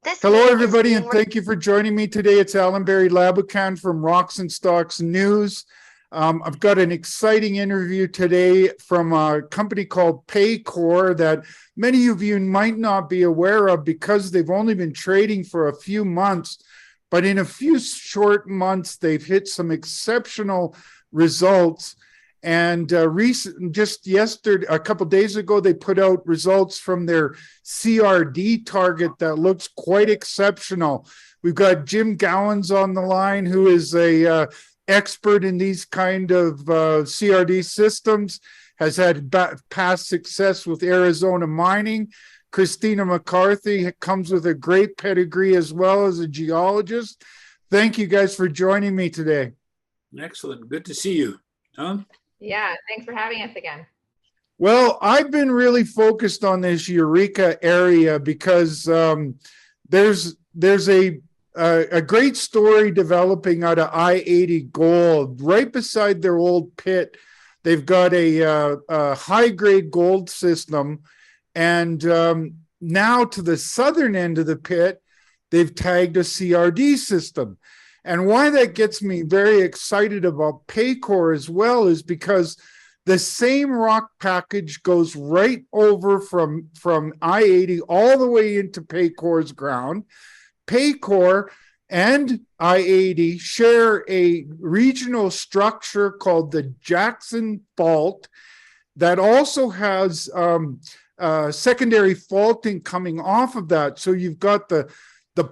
This Hello, meeting is everybody, being and thank you for joining me today. It's Allan Laboucan from Rocks and Stocks News. I've got an exciting interview today from a company called Paycore that many of you might not be aware of because they've only been trading for a few months. But in a few short months, they've hit some exceptional results. And just yesterday, a couple of days ago, they put out results from their CRD target that looks quite exceptional. We've got Jim Gowans on the line, who is a expert in these kind of CRD systems, has had past success with Arizona mining. Christina McCarthy comes with a great pedigree as well as a geologist. Thank you guys for joining me today. Excellent. Good to see you. Tom? Yeah, thanks for having us again. Well, I've been really focused on this Eureka area because there's a great story developing out of I-80 Gold right beside their old pit. They've got a high-grade gold system, and now to the southern end of the pit, they've tagged a CRD system. And why that gets me very excited about Paycore as well is because the same rock package goes right over from I-80 all the way into Paycore's ground. Paycore and I-80 share a regional structure called the Jackson Fault that also has secondary faulting coming off of that. So you've got the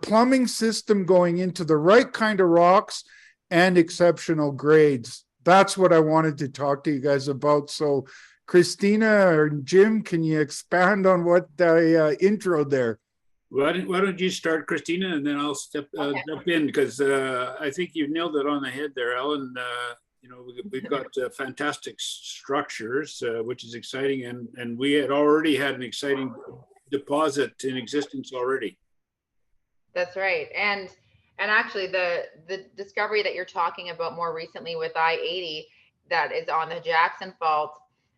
plumbing system going into the right kind of rocks and exceptional grades. That's what I wanted to talk to you guys about. So Christina or Jim, can you expand on what I introed there? Why don't you start, Christina, and then I'll jump in, because I think you nailed it on the head there, Allan. We've got fantastic structures, which is exciting, and we had already had an exciting deposit in existence already. That's right. And actually the discovery that you're talking about more recently with I-80 that is on the Jackson Fault,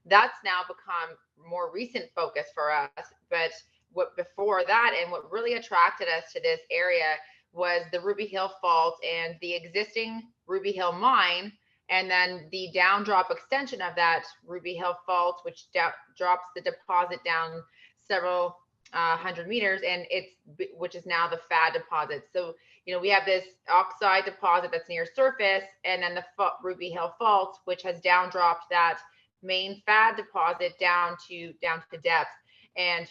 that's now become more recent focus for us. But what before that, and what really attracted us to this area, was the Ruby Hill Fault and the existing Ruby Hill mine, and then the down drop extension of that Ruby Hill Fault, which drops the deposit down several 100 meters, and which is now the FAD deposit. So we have this oxide deposit that's near surface, and then the Ruby Hill Fault, which has down dropped that main FAD deposit down to depth. And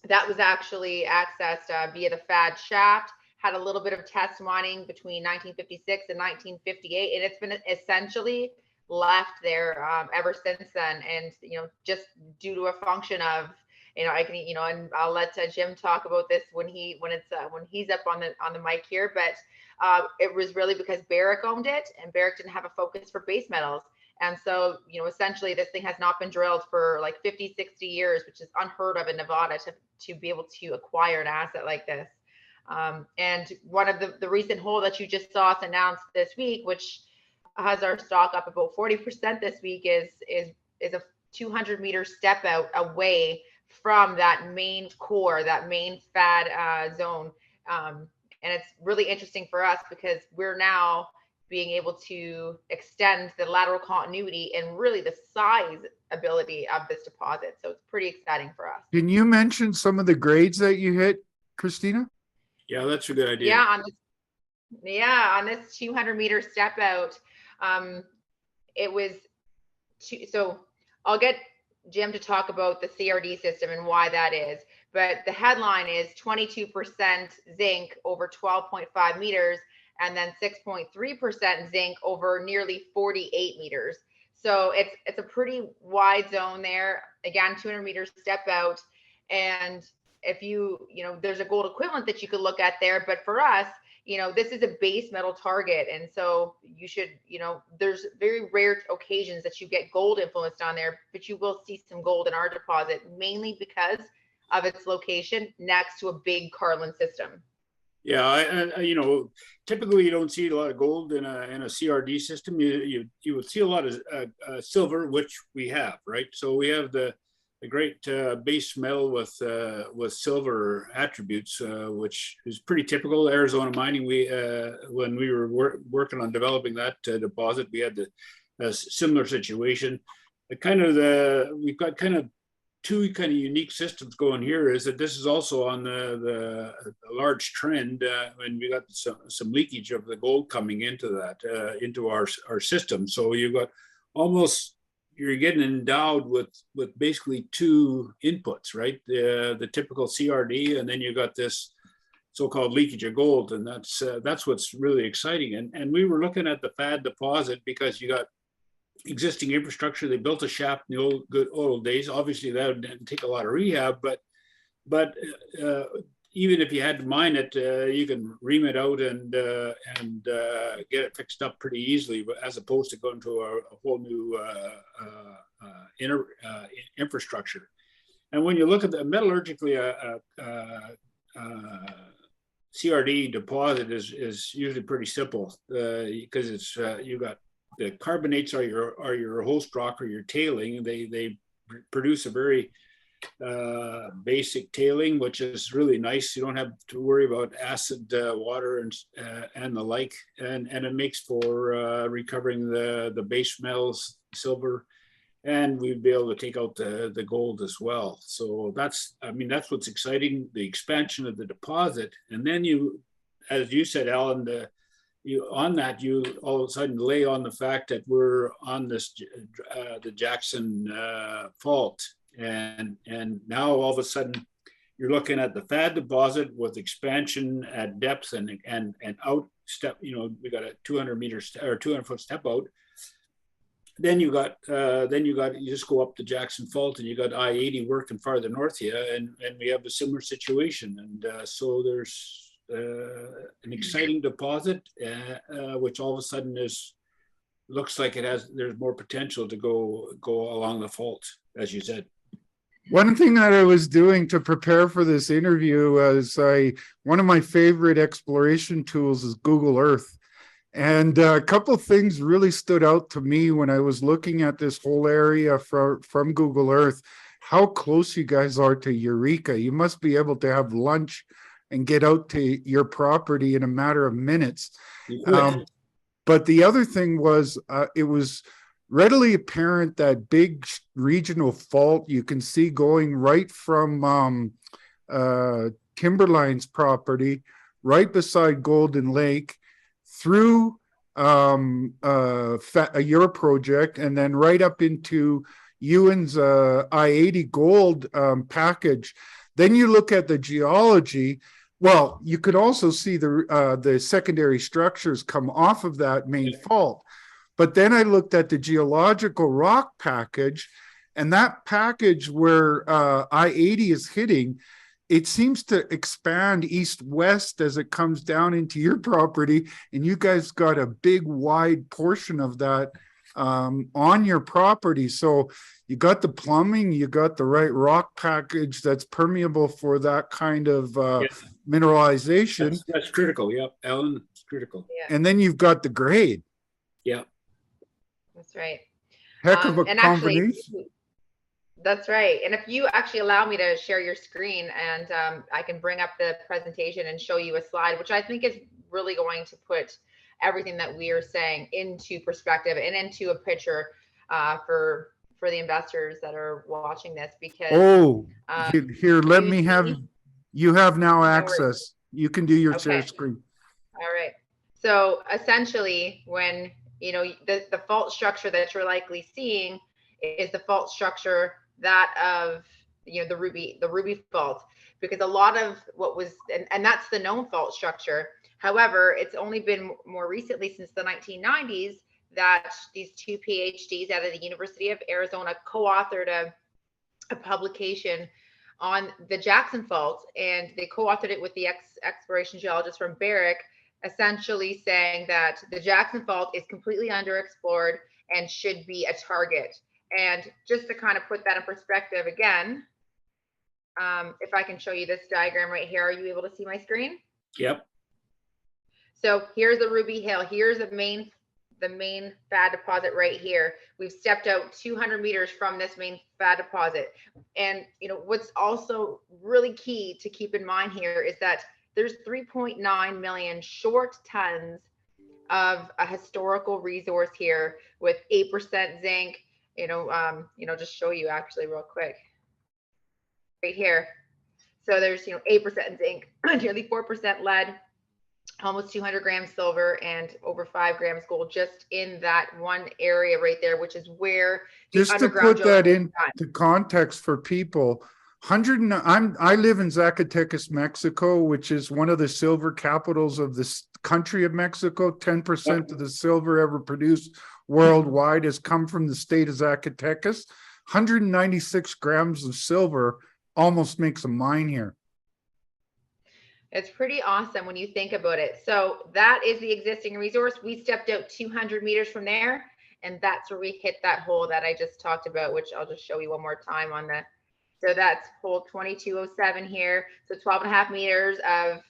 that was actually accessed via the FAD shaft. Had a little bit of test mining between 1956 and 1958, and it's been essentially left there ever since then. And just due to a function of and I'll let Jim talk about this when he's up on the mic here. But it was really because Barrick owned it, and Barrick didn't have a focus for base metals. And so, essentially this thing has not been drilled for like 50, 60 years, which is unheard of in Nevada to be able to acquire an asset like this. And one of the recent hole that you just saw us announce this week, which has our stock up about 40% this week, is a 200-meter step out away from that main core, that main FAD zone. And it's really interesting for us because we're now being able to extend the lateral continuity and really the size ability of this deposit. So it's pretty exciting for us. Can you mention some of the grades that you hit, Christina? Yeah, that's a good idea. On this 200-meter step out, it was so I'll get Jim to talk about the CRD system and why that is. But the headline is 22% zinc over 12.5 meters, and then 6.3% zinc over nearly 48 meters. So it's a pretty wide zone there. Again, 200 meters step out. And if there's a gold equivalent that you could look at there, but for us, this is a base metal target. And so you should, there's very rare occasions that you get gold influenced on there, but you will see some gold in our deposit, mainly because of its location next to a big Carlin system. Yeah, typically you don't see a lot of gold in a CRD system. You would see a lot of silver, which we have, right? So we have the base metal with silver attributes, which is pretty typical. Arizona mining, when we were working on developing that deposit, we had a similar situation. We've got kind of two kind of unique systems going here. Is that this is also on the large trend, and we got some leakage of the gold coming into that into our system. So you've got you're getting endowed with basically two inputs, right? The typical CRD, and then you got this so-called leakage of gold, and that's what's really exciting. And we were looking at the FAD deposit because you got existing infrastructure. They built a shaft in the good old days. Obviously, that didn't take a lot of rehab, but even if you had to mine it, you can ream it out and get it fixed up pretty easily, as opposed to going to a whole new infrastructure. And when you look at the metallurgically, CRD deposit is usually pretty simple because it's you got the carbonates are your host rock or your tailing. They produce a very basic tailing, which is really nice. You don't have to worry about acid water and the like, and it makes for recovering the base metals, silver, and we'd be able to take out the gold as well. So that's what's exciting, the expansion of the deposit. And then you, as you said, Allan, you all of a sudden lay on the fact that we're on this the Jackson fault. And now all of a sudden you're looking at the FAD deposit with expansion at depth and out step. We got a 200-foot step out. Then you just go up the Jackson fault, and you got I-80 working farther north here, and we have a similar situation. And so there's an exciting deposit, which all of a sudden looks like there's more potential to go along the fault, as you said. One thing that I was doing to prepare for this interview was one of my favorite exploration tools is Google Earth. And a couple of things really stood out to me when I was looking at this whole area from Google Earth, how close you guys are to Eureka. You must be able to have lunch and get out to your property in a matter of minutes. But the other thing was, it was readily apparent that big regional fault you can see going right from Timberline's property, right beside Golden Lake, through your project, and then right up into Ewan's I-80 gold package. Then you look at the geology. Well, you could also see the secondary structures come off of that main fault. But then I looked at the geological rock package, and that package where I-80 is hitting, it seems to expand east-west as it comes down into your property, and you guys got a big, wide portion of that on your property. So you got the plumbing, you got the right rock package that's permeable for that kind of mineralization. That's critical. Yep, Allan, it's critical. Yeah. And then you've got the grade. Yeah. That's right. Heck of a combination. Actually, that's right. And if you actually allow me to share your screen, and I can bring up the presentation and show you a slide, which I think is really going to put everything that we are saying into perspective and into a picture for the investors that are watching this. Because here, let me have, you have now access. You can do your share screen. All right. So essentially, when the fault structure that you're likely seeing is the fault structure that of the Ruby fault, because a lot of what was and that's the known fault structure. However, it's only been more recently, since the 1990s, that these two PhDs out of the University of Arizona co-authored a publication on the Jackson fault, and they co-authored it with the exploration geologist from Barrick, essentially saying that the Jackson fault is completely underexplored and should be a target. And just to kind of put that in perspective again, if I can show you this diagram right here, are you able to see my screen? Yep. So here's the Ruby Hill. Here's the main the main FAD deposit right here. We've stepped out 200 meters from this main FAD deposit. And, you know, what's also really key to keep in mind here is that there's 3.9 million short tons of a historical resource here with 8% zinc, just show you actually real quick right here. So there's, 8% zinc, nearly 4% lead, almost 200 grams silver, and over 5 grams gold just in that one area right there, which is where the Just to underground put that drilling is into context for people, I live in Zacatecas, Mexico, which is one of the silver capitals of this country of Mexico. 10% of the silver ever produced worldwide has come from the state of Zacatecas. 196 grams of silver almost makes a mine here. It's pretty awesome when you think about it. So that is the existing resource. We stepped out 200 meters from there, and that's where we hit that hole that I just talked about, which I'll just show you one more time on the. So that's hole 2207 here. So 12.5 meters of,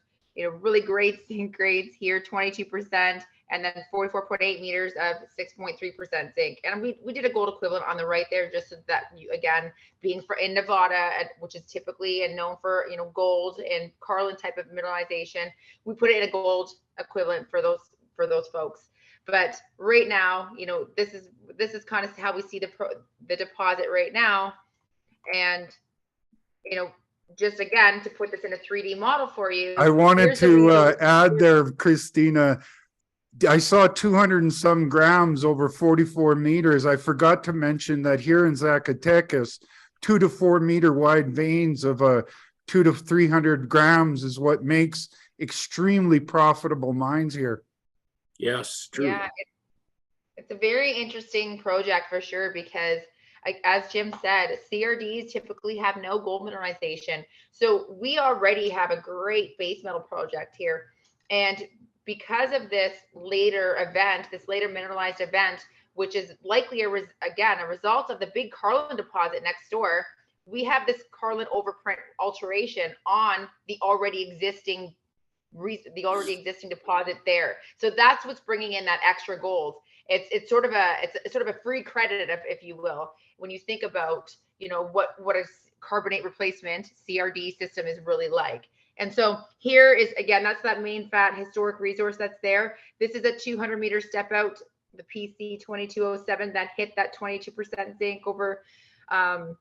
really great zinc grades here, 22%, and then 44.8 meters of 6.3% zinc. And we did a gold equivalent on the right there, just so that you, again, being in Nevada, which is typically and known for, gold and Carlin type of mineralization, we put it in a gold equivalent for those folks. But right now, this is kind of how we see the deposit right now. And, just again, to put this in a 3D model for you. I wanted to add there, Christina, I saw 200 and some grams over 44 meters. I forgot to mention that here in Zacatecas, 2 to 4 meter wide veins of 2 to 300 grams is what makes extremely profitable mines here. Yes, true. Yeah, it's a very interesting project for sure, because as Jim said, CRDs typically have no gold mineralization. So we already have a great base metal project here. And because of this later mineralized event, which is likely a result of the big Carlin deposit next door, we have this Carlin overprint alteration on the already existing deposit there. So that's what's bringing in that extra gold. It's sort of a free credit, if you will, when you think about, what a carbonate replacement CRD system is really like. And so here is, again, that's that main FAD historic resource that's there. This is a 200 meter step out, the PC 2207 that hit that 22% zinc over the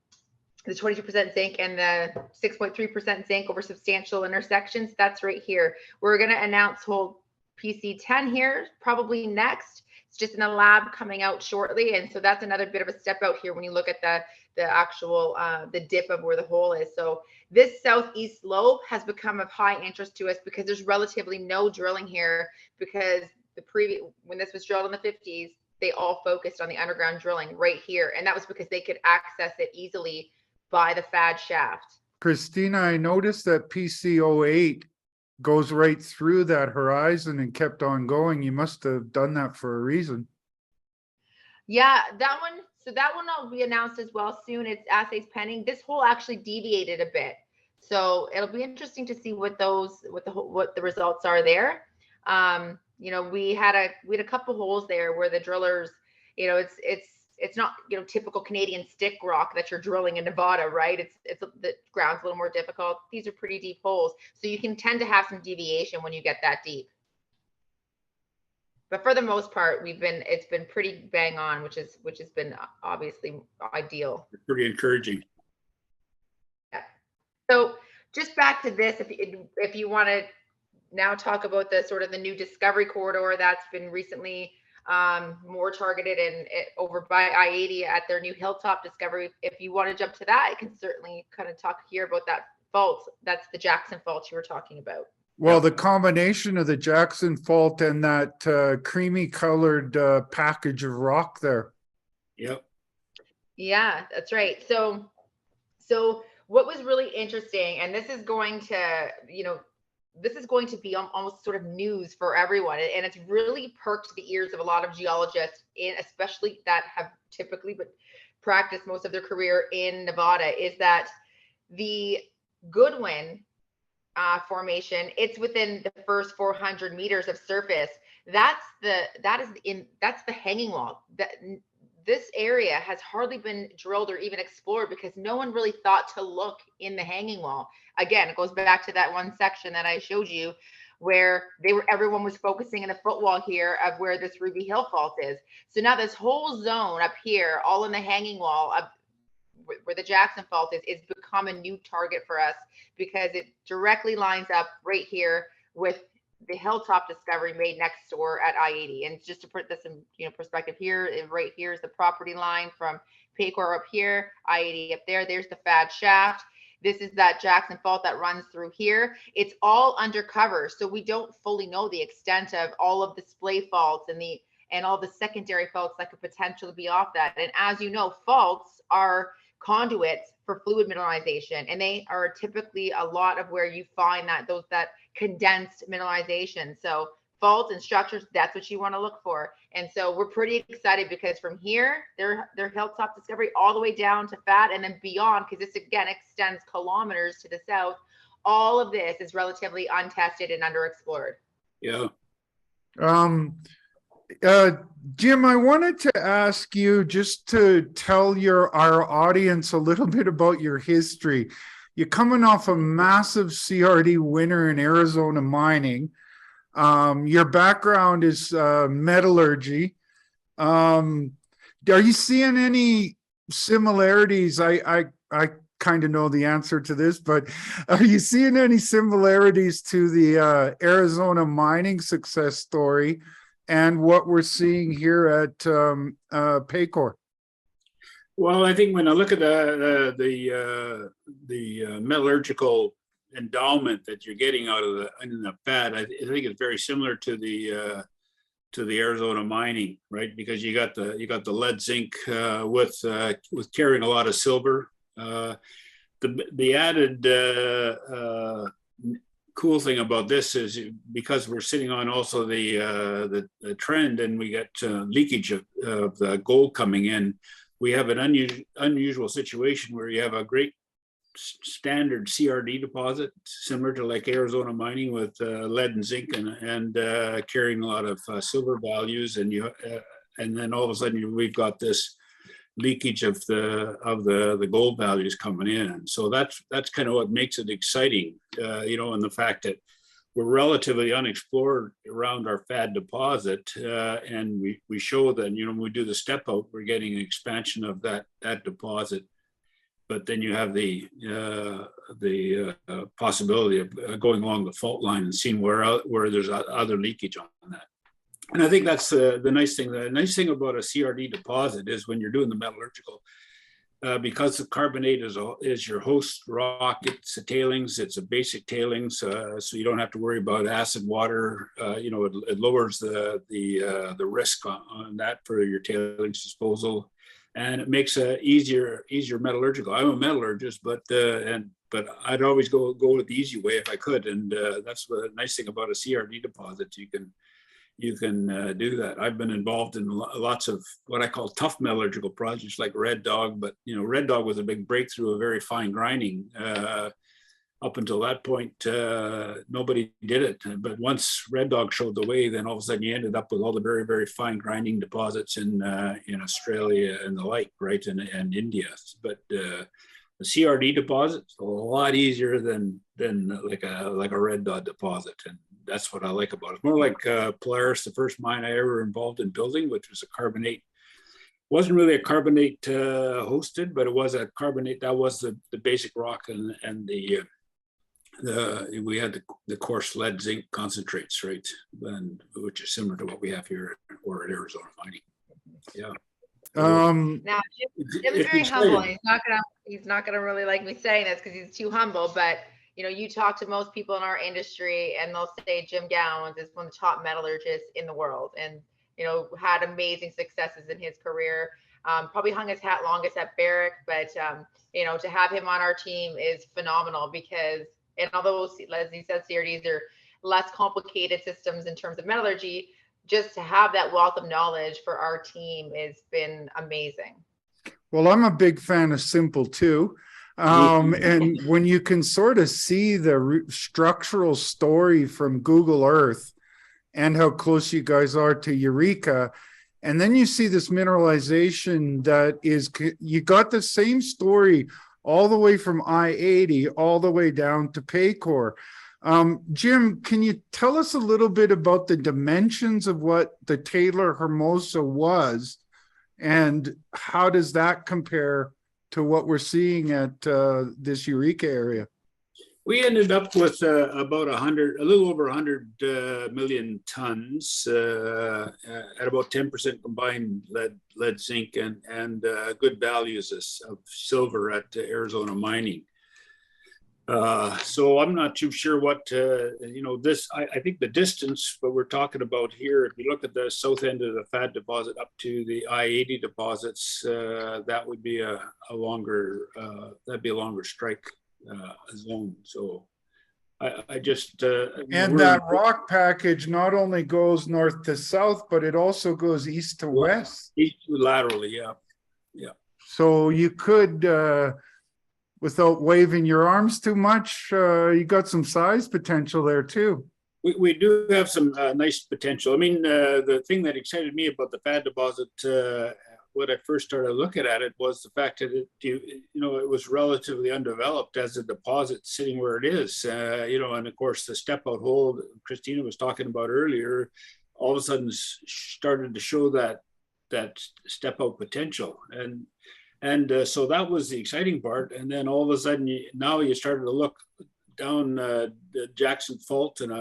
22% zinc and the 6.3% zinc over substantial intersections. That's right here. We're going to announce hole PC 10 here, probably next. It's just in a lab coming out shortly. And so that's another bit of a step out here when you look at the actual, the dip of where the hole is. So this southeast slope has become of high interest to us because there's relatively no drilling here, because when this was drilled in the 50s, they all focused on the underground drilling right here. And that was because they could access it easily by the FAD shaft. Christina, I noticed that PC08 goes right through that horizon and kept on going. You must have done that for a reason. Yeah, that one. So that one will be announced as well soon. It's assays pending. This hole actually deviated a bit, so it'll be interesting to see what the results are there. We had a couple holes there where the drillers, it's not typical Canadian stick rock that you're drilling in Nevada, right? It's the ground's a little more difficult. These are pretty deep holes, so you can tend to have some deviation when you get that deep. But for the most part, it's been pretty bang on, which has been obviously ideal. Pretty encouraging. Yeah. So just back to this, if you want to now talk about the sort of the new discovery corridor that's been recently more targeted and over by I-80 at their new Hilltop discovery. If you want to jump to that, I can certainly kind of talk here about that fault. That's the Jackson fault you were talking about. Well, the combination of the Jackson fault and that creamy colored package of rock there. Yep. Yeah, that's right. So what was really interesting, and this is going to be almost sort of news for everyone, and it's really perked the ears of a lot of geologists, especially that have typically practiced most of their career in Nevada, is that the Goodwin formation, it's within the first 400 meters of surface. that's the hanging wall. This area has hardly been drilled or even explored because no one really thought to look in the hanging wall. Again, it goes back to that one section that I showed you where everyone was focusing in the footwall here of where this Ruby Hill fault is. So now this whole zone up here, all in the hanging wall of where the Jackson fault is become a new target for us because it directly lines up right here with the hilltop discovery made next door at I-80. And just to put this in perspective here, right here is the property line from Paycore up here, I-80 up there. There's the FAD shaft. This is that Jackson fault that runs through here. It's all undercover, so we don't fully know the extent of all of the splay faults and all the secondary faults that could potentially be off that. And as you know, faults are conduits for fluid mineralization, and they are typically a lot of where you find that condensed mineralization. So faults and structures, that's what you want to look for. And so we're pretty excited because from here, their hilltop discovery all the way down to FAD and then beyond, because this again extends kilometers to the south. All of this is relatively untested and underexplored. Yeah. Jim, I wanted to ask you just to tell our audience a little bit about your history. You're coming off a massive CRD winner in Arizona mining. Your background is metallurgy. Are you seeing any similarities? I kind of know the answer to this, but are you seeing any similarities to the Arizona mining success story and what we're seeing here at Paycore? Well, I think when I look at the metallurgical endowment that you're getting out of the FAD, I think it's very similar to the Arizona mining, right? Because you got the lead zinc with carrying a lot of silver. The added cool thing about this is because we're sitting on also the trend, and we get leakage of the gold coming in. We have an unusual situation where you have a great standard CRD deposit, similar to like Arizona mining with lead and zinc and carrying a lot of silver values, and then all of a sudden we've got this leakage of the gold values coming in, and so that's kind of what makes it exciting, and the fact that we're relatively unexplored around our FAD deposit, and we show that when we do the step out, we're getting an expansion of that deposit. But then you have the possibility of going along the fault line and seeing where there's other leakage on that. And I think that's the nice thing. The nice thing about a CRD deposit is when you're doing the metallurgical, because the carbonate is your host rock, it's a tailings, it's a basic tailings, so you don't have to worry about acid water. It lowers the risk on that for your tailings disposal. And it makes a easier metallurgical. I'm a metallurgist, but I'd always go with the easy way if I could. And that's the nice thing about a CRD deposit. You can do that. I've been involved in lots of what I call tough metallurgical projects like Red Dog, but Red Dog was a big breakthrough of very fine grinding. Up until that point, nobody did it. But once Red Dog showed the way, then all of a sudden you ended up with all the very, very fine grinding deposits in Australia and the like, right, and India. But the CRD deposit is a lot easier than like a Red Dog deposit, and that's what I like about it. More like Polaris, the first mine I ever involved in building, which was a carbonate. Wasn't really a carbonate hosted, but it was a carbonate. That was the basic rock, and we had the coarse lead zinc concentrates, right, and which is similar to what we have here or at Arizona mining. Yeah. Now Jim's very humble. He's not gonna really like me saying this because he's too humble. But you talk to most people in our industry, and they'll say Jim Gowans is one of the top metallurgists in the world, and had amazing successes in his career. Probably hung his hat longest at Barrick, but to have him on our team is phenomenal because. And although, as he said, CRDs are less complicated systems in terms of metallurgy, just to have that wealth of knowledge for our team has been amazing. Well, I'm a big fan of simple too. And when you can sort of see the structural story from Google Earth and how close you guys are to Eureka. And then you see this mineralization that is, you got the same story all the way from I-80 all the way down to Paycore. Jim, can you tell us a little bit about the dimensions of what the Taylor-Hermosa was, and how does that compare to what we're seeing at this Eureka area? We ended up with about a little over 100 million tons at about 10% combined lead, zinc, and good values of silver at Arizona Mining. So I'm not too sure what, I think the distance, what we're talking about here, if you look at the south end of the FAD deposit up to the I-80 deposits, that would be a longer strike zone. So I just and that rock package not only goes north to south, but it also goes east to west. East laterally, yeah. So you could, without waving your arms too much, you got some size potential there too. We do have some nice potential. I mean, the thing that excited me about the FAD deposit, when I first started looking at it, was the fact that it was relatively undeveloped as a deposit sitting where it is. And of course the step out hole Christina was talking about earlier, all of a sudden started to show that step out potential, and so that was the exciting part. And then all of a sudden, now you started to look down the Jackson Fault, and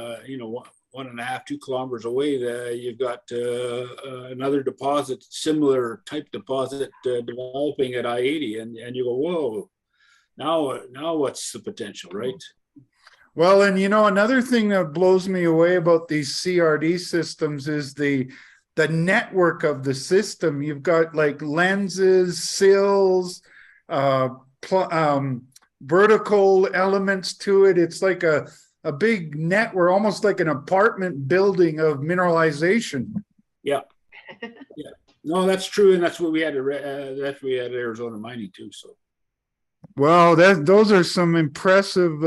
1.5, 2 kilometers away, you've got another deposit, similar type deposit developing at I-80, and you go, whoa, now what's the potential, right? Well, and another thing that blows me away about these CRD systems is the network of the system. You've got like lenses, sills, vertical elements to it. It's like a big network, almost like an apartment building of mineralization. Yeah. No, that's true, and that's what we had at Arizona Mining too. So, well, those are some impressive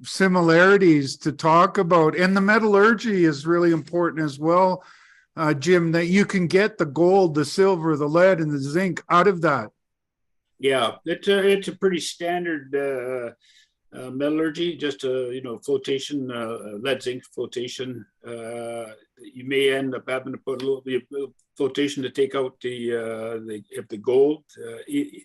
similarities to talk about, and the metallurgy is really important as well, Jim. That you can get the gold, the silver, the lead, and the zinc out of that. Yeah, it's a pretty standard metallurgy, just flotation, lead zinc flotation. You may end up having to put a little bit of flotation to take out the gold. You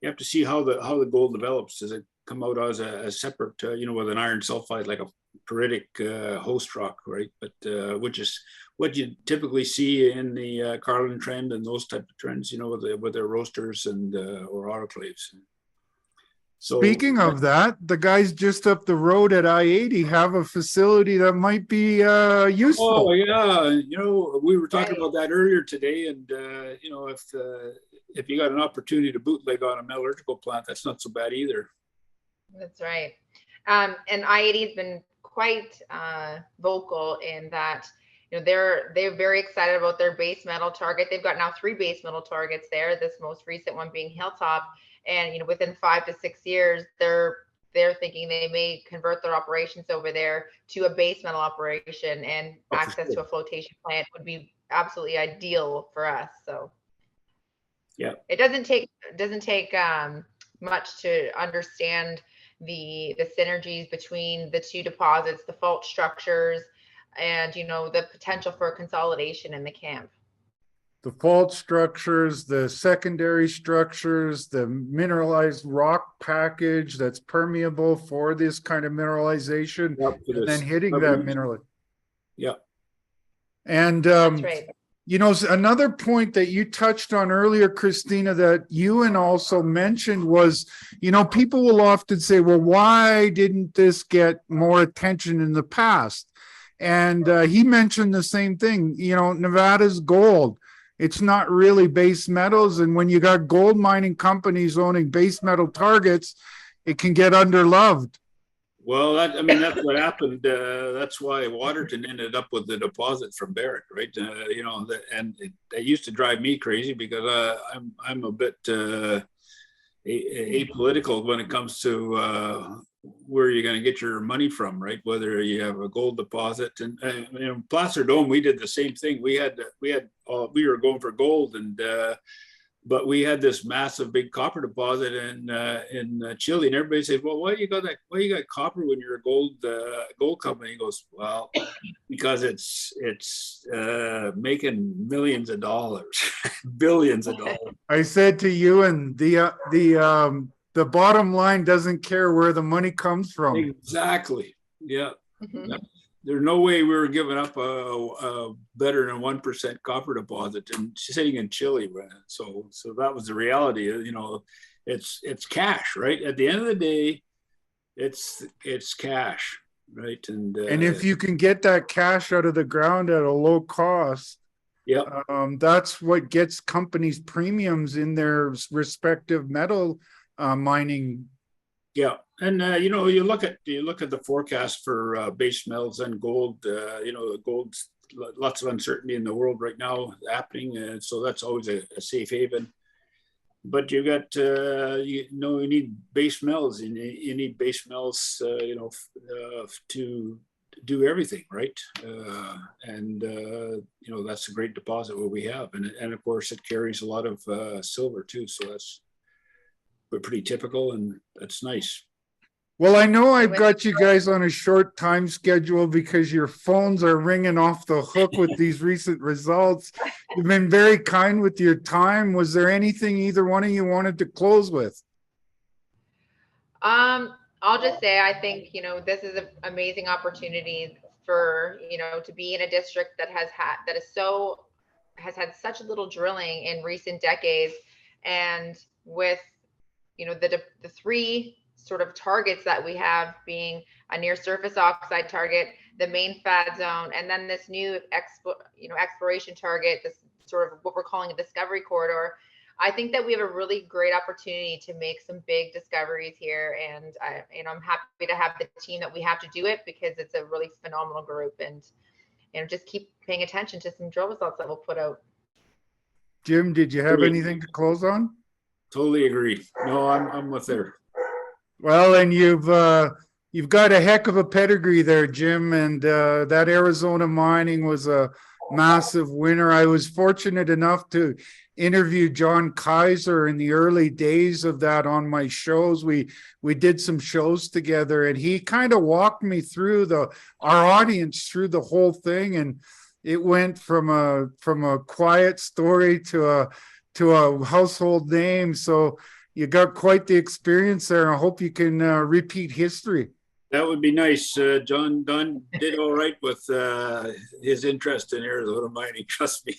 have to see how the gold develops. Does it come out as a separate, with an iron sulfide, like a periodic host rock, right? But which is what you typically see in the Carlin trend and those type of trends, with their roasters and or autoclaves. So, speaking of that, the guys just up the road at I-80 have a facility that might be useful. Oh yeah, we were talking about that earlier today, and if you got an opportunity to bootleg on a metallurgical plant, that's not so bad either. That's right. And I-80 has been quite vocal in that, they're very excited about their base metal target. They've got now 3 base metal targets there, this most recent one being Hilltop. And within 5 to 6 years, they're thinking they may convert their operations over there to a base metal operation, and access to a flotation plant would be absolutely ideal for us. So yeah, it doesn't take much to understand the synergies between the 2 deposits, the fault structures, and the potential for consolidation in the camp. The fault structures, the secondary structures, the mineralized rock package that's permeable for this kind of mineralization, and then hitting that mineral. Yeah. And that's right. Another point that you touched on earlier, Christina, that Ewan also mentioned was, people will often say, well, why didn't this get more attention in the past? And he mentioned the same thing. Nevada's gold. It's not really base metals. And when you got gold mining companies owning base metal targets, it can get underloved. Well, that's what happened. That's why Waterton ended up with the deposit from Barrick, right? And it used to drive me crazy because I'm a bit apolitical when it comes to where you're going to get your money from, right? Whether you have a gold deposit, and Placer Dome, we did the same thing. We were going for gold, and but we had this massive big copper deposit in Chile, and everybody said, "Well, why you got copper when you're a gold company?" He goes, "Well, because it's making millions of dollars, billions of dollars." I said to you, and the bottom line doesn't care where the money comes from. Exactly. Yeah. Yeah. There's no way we were giving up a better than 1% copper deposit and sitting in Chile. So that was the reality. You know, it's cash, right? At the end of the day, it's cash, right? And if you can get that cash out of the ground at a low cost, yeah, that's what gets companies premiums in their respective metal mining. Yeah, and you look at the forecast for base metals and gold. Gold's lots of uncertainty in the world right now happening, and so that's always a safe haven. But you got you need base metals. You need base metals, to do everything, right? That's a great deposit what we have, and of course it carries a lot of silver too. So that's pretty typical, and that's nice. Well, I know I've got you guys on a short time schedule because your phones are ringing off the hook with these recent results. You've been very kind with your time. Was there anything either one of you wanted to close with? I'll just say, I think, this is an amazing opportunity for, to be in a district that has had such little drilling in recent decades. And with, the three sort of targets that we have being a near surface oxide target, the main fad zone, and then this new exploration target, this sort of what we're calling a discovery corridor. I think that we have a really great opportunity to make some big discoveries here, and I'm happy to have the team that we have to do it, because it's a really phenomenal group, and just keep paying attention to some drill results that we'll put out. Jim, did you have anything to close on? Totally agree. No, I'm with her. Well, and you've got a heck of a pedigree there, Jim, and that Arizona mining was a massive winner. I was fortunate enough to interview John Kaiser in the early days of that on my shows. We did some shows together, and he kind of walked me through our audience through the whole thing, and it went from a quiet story to a household name. So you got quite the experience there. I hope you can repeat history. That would be nice. Don did all right with his interest in Arizona mining. Trust me.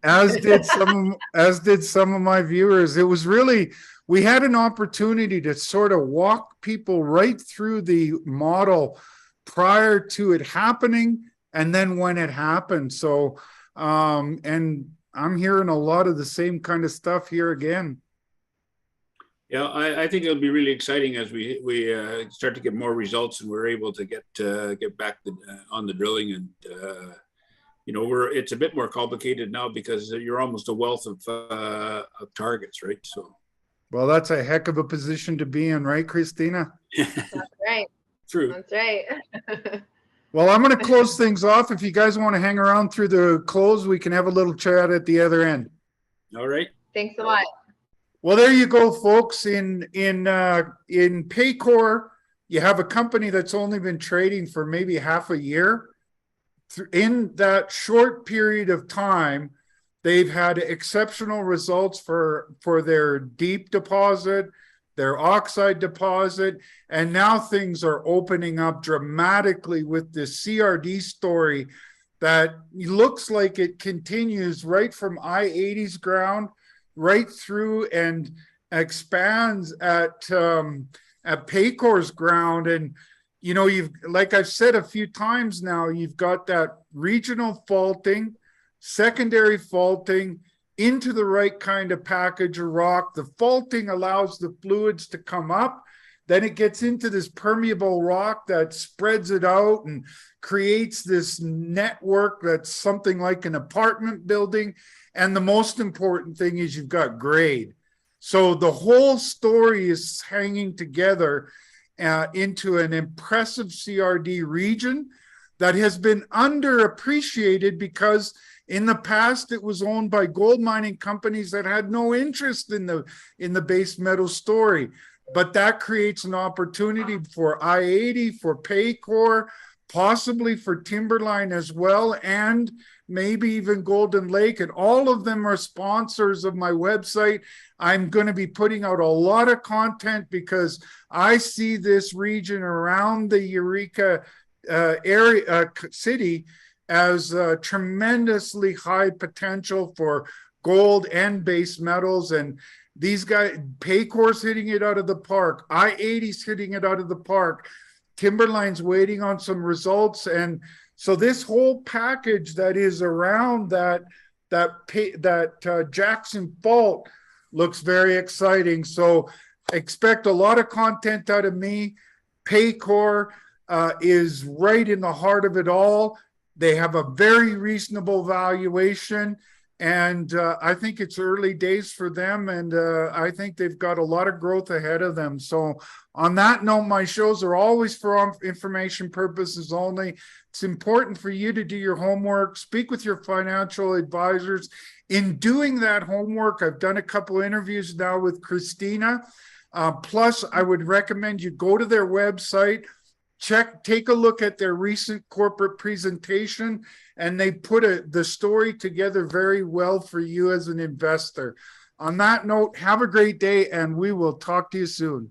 As did some of my viewers. It was really, we had an opportunity to sort of walk people right through the model prior to it happening, and then when it happened. So, and I'm hearing a lot of the same kind of stuff here again. Yeah, I think it'll be really exciting as we start to get more results, and we're able to get back on the drilling, and it's a bit more complicated now because you're almost a wealth of targets, right? So, well, that's a heck of a position to be in, right, Christina? That's right. True. That's right. Well, I'm going to close things off. If you guys want to hang around through the close, we can have a little chat at the other end. All right. Thanks a lot. Well, there you go, folks. In Paycore, you have a company that's only been trading for maybe half a year. In that short period of time, they've had exceptional results for their deep deposit, their oxide deposit, and now things are opening up dramatically with this CRD story that looks like it continues right from I-80's ground right through and expands at Paycore's ground. And you've, like I've said a few times now, you've got that regional faulting, secondary faulting into the right kind of package of rock. The faulting allows the fluids to come up. Then it gets into this permeable rock that spreads it out and creates this network that's something like an apartment building. And the most important thing is you've got grade. So the whole story is hanging together. into an impressive CRD region that has been underappreciated because in the past it was owned by gold mining companies that had no interest in the base metal story. But that creates an opportunity for I-80, for Paycore, possibly for Timberline as well, and maybe even Golden Lake. And all of them are sponsors of my website. I'm going to be putting out a lot of content because I see this region around the Eureka area city as tremendously high potential for gold and base metals. And these guys, Paycore's hitting it out of the park. I-80's hitting it out of the park. Timberline's waiting on some results. And so this whole package that is around that Jackson Fault looks very exciting. So expect a lot of content out of me. Paycore is right in the heart of it all. They have a very reasonable valuation. And I think it's early days for them. And I think they've got a lot of growth ahead of them. So on that note, my shows are always for information purposes only. It's important for you to do your homework, speak with your financial advisors. In doing that homework, I've done a couple interviews now with Christina. Plus, I would recommend you go to their website, take a look at their recent corporate presentation, and they put the story together very well for you as an investor. On that note, have a great day, and we will talk to you soon.